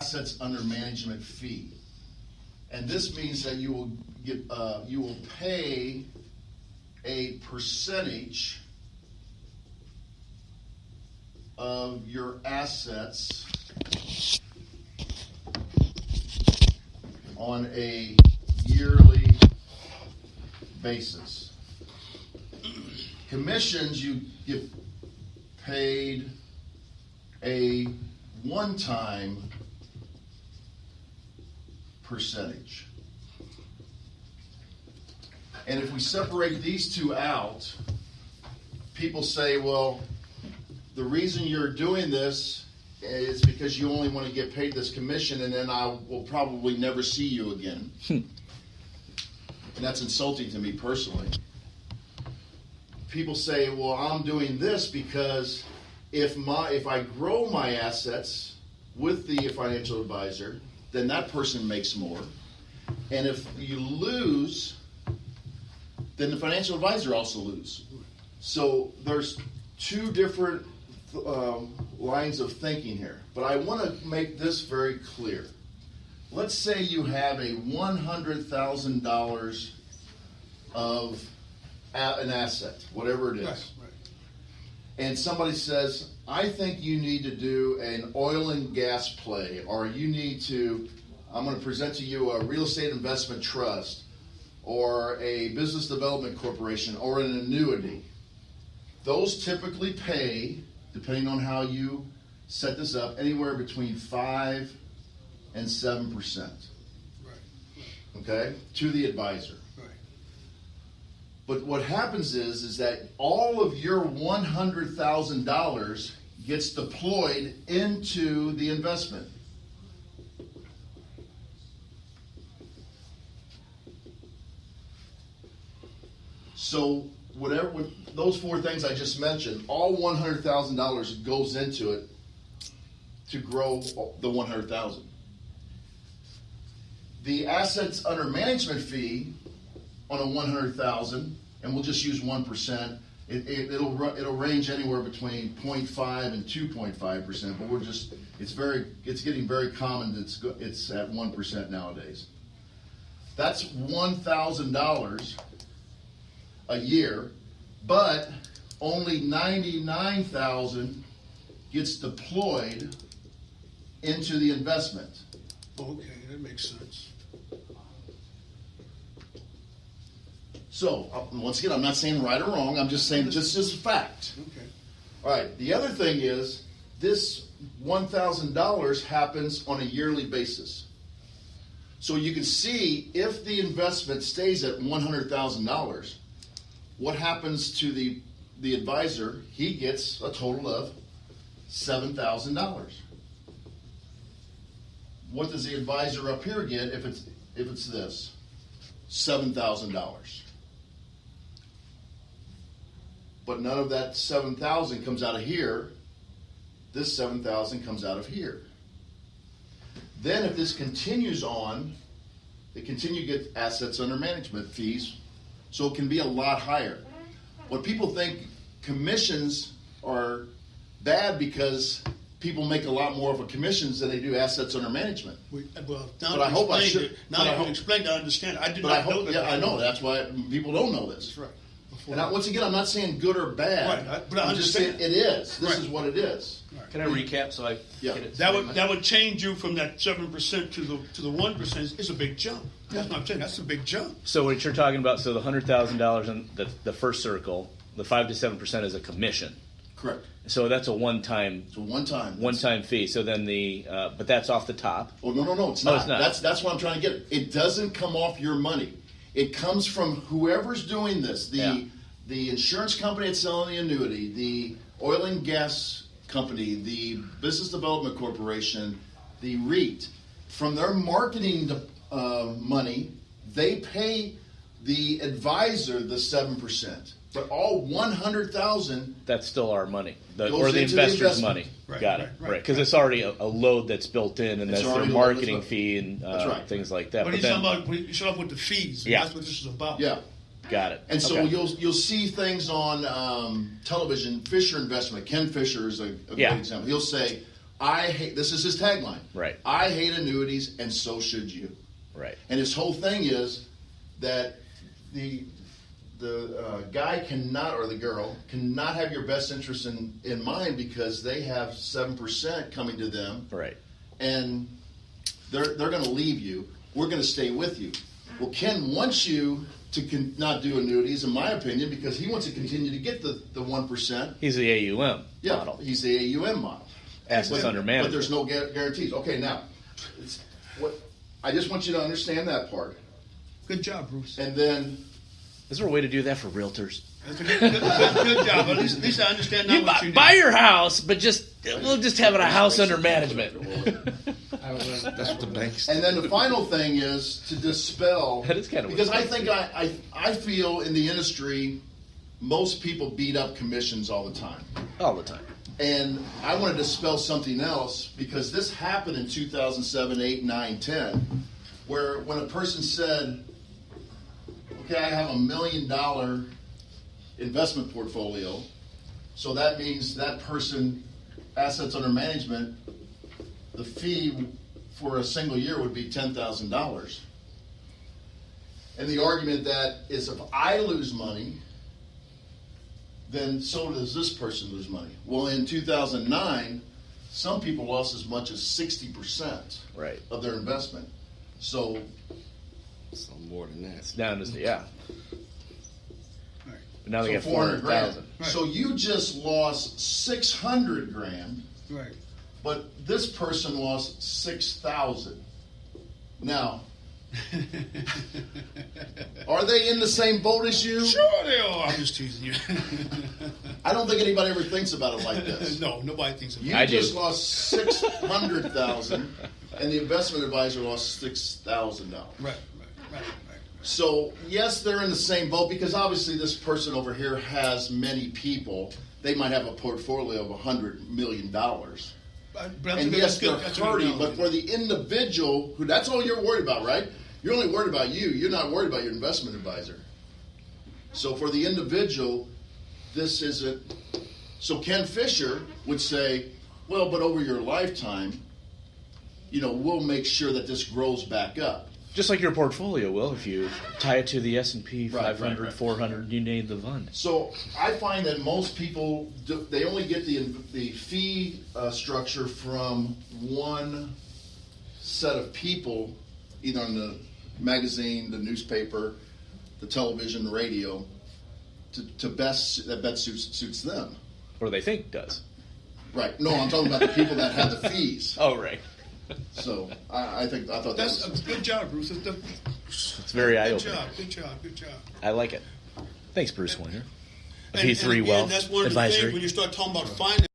assets under management fee. And this means that you will pay a percentage of your assets on a yearly basis. Commissions, you get paid a one-time percentage. And if we separate these two out, people say, well, the reason you're doing this is because you only want to get paid this commission, and then I will probably never see you again. And that's insulting to me personally. People say, well, I'm doing this because if I grow my assets with the financial advisor, then that person makes more. And if you lose, then the financial advisor also loses. So there's two different lines of thinking here. But I want to make this very clear. Let's say you have a $100,000 of an asset, whatever it is. Right. And somebody says, I think you need to do an oil and gas play, or you need to, I'm going to present to you a real estate investment trust, or a business development corporation, or an annuity. Those typically pay, depending on how you set this up, anywhere between 5 and 7%. Right. Okay, to the advisor. Right. But what happens is that all of your $100,000 gets deployed into the investment. So whatever, with those four things I just mentioned, all $100,000 goes into it to grow the $100,000. The assets under management fee on a $100,000, and we'll just use 1%. It'll range anywhere between 0.5 and 2.5%, but it's getting very common. It's at 1% nowadays. That's $1,000 a year, but only $99,000 gets deployed into the investment. Okay, that makes sense. So, once again, I'm not saying right or wrong. I'm just saying just as a fact. Okay. All right. The other thing is this $1,000 happens on a yearly basis. So you can see if the investment stays at $100,000, what happens to the advisor? He gets a total of $7,000. What does the advisor up here get if it's this? $7,000. But none of that $7,000 comes out of here. This $7,000 comes out of here. Then if this continues on, they continue to get assets under management fees, so it can be a lot higher. What people think commissions are bad because people make a lot more of a commissions than they do assets under management. Now I can explain to understand. I did not know that. Yeah, I know. That's why people don't know this. That's right. And once again, I'm not saying good or bad. Right, but I I'm just saying understand. it is. This Right. is what it is. Right. Can I recap so I Yeah. get it? That would change you from that 7% to the 1%. It's a big jump. That's what I'm saying. That's a big jump. So what you're talking about, so the $100,000 in the first circle, the 5 to 7% is a commission. Correct. So that's a one-time So one-time fee. So then but that's off the top. Oh no, it's Oh, not. it's not. That's what I'm trying to get. It doesn't come off your money. It comes from whoever's doing this. The insurance company that's selling the annuity, the oil and gas company, the business development corporation, the REIT. From their marketing money, they pay the advisor the 7%. But all $100,000. That's still our money, Goes or the into the investor's investment. money. Right, Got it. right, Right, because it's already a load that's built in, and It's that's their already a load that's marketing built- fee and That's right. things like that. But But he's then, talking about, you start off with the fees. And Yeah. That's what this is about. Yeah. got it. And so Okay. you'll see things on television. Fisher Investment. Ken Fisher is a good example. He'll say, this is his tagline. Right. I hate annuities, and so should you. Right. And his whole thing is that the guy cannot, or the girl cannot have your best interest in mind because they have 7% coming to them. Right. And they're going to leave you. We're going to stay with you. Well, Ken wants you to not do annuities, in my opinion, because he wants to continue to get the 1%. He's the AUM Yeah, model. he's the AUM model. Assets under management. But there's no guarantees. Okay, now, I just want you to understand that part. Good job, Bruce. And then, Is there a way to do that for realtors? That's a good job. At least I understand now You what you buy do. your house, but we'll just have it a house under management. That's what the banks. and then the final thing is to dispel. That is kind of because weird. I feel in the industry, most people beat up commissions all the time. All the time. And I want to dispel something else because this happened in 2007, 8, 9, 10, where when a person said, okay, I have $1 million investment portfolio, so that means that person, assets under management, the fee for a single year would be $10,000. And the argument that is if I lose money, then so does this person lose money. Well, in 2009, some people lost as much as 60% Right. of their investment. So, Some more than that. It's down to, yeah. Right. But now they so get 400 grand. 400,000. Right. So you just lost 600 grand, Right. but this person lost 6,000. Now, are they in the same boat as you? Sure they are. I'm just teasing you. I don't think anybody ever thinks about it like this. No, nobody thinks of You that. I do. just lost 600,000, and the investment advisor lost $6,000. Right. So yes, they're in the same boat because obviously this person over here has many people. They might have a portfolio of $100 million. And yes, they're hurting, but for the individual, who that's all you're worried about, right? You're only worried about you. You're not worried about your investment advisor. So for the individual, this isn't. So Ken Fisher would say, well, but over your lifetime, we'll make sure that this grows back up. Just like your portfolio will if you tie it to the S&P 500, right. 400, you name the fund. So I find that most people, they only get the fee structure from one set of people, either on the magazine, the newspaper, the television, the radio, that best suits them. Or they think does. Right. No, I'm talking about the people that have the fees. Oh, right. So I thought That's that was a good job, Bruce. It's very Good eye-opening. job. Good job. Good job. I like it. Thanks, Bruce Wehner. And V3 again, Wealth that's one of the Advisory. things when you start talking about finance.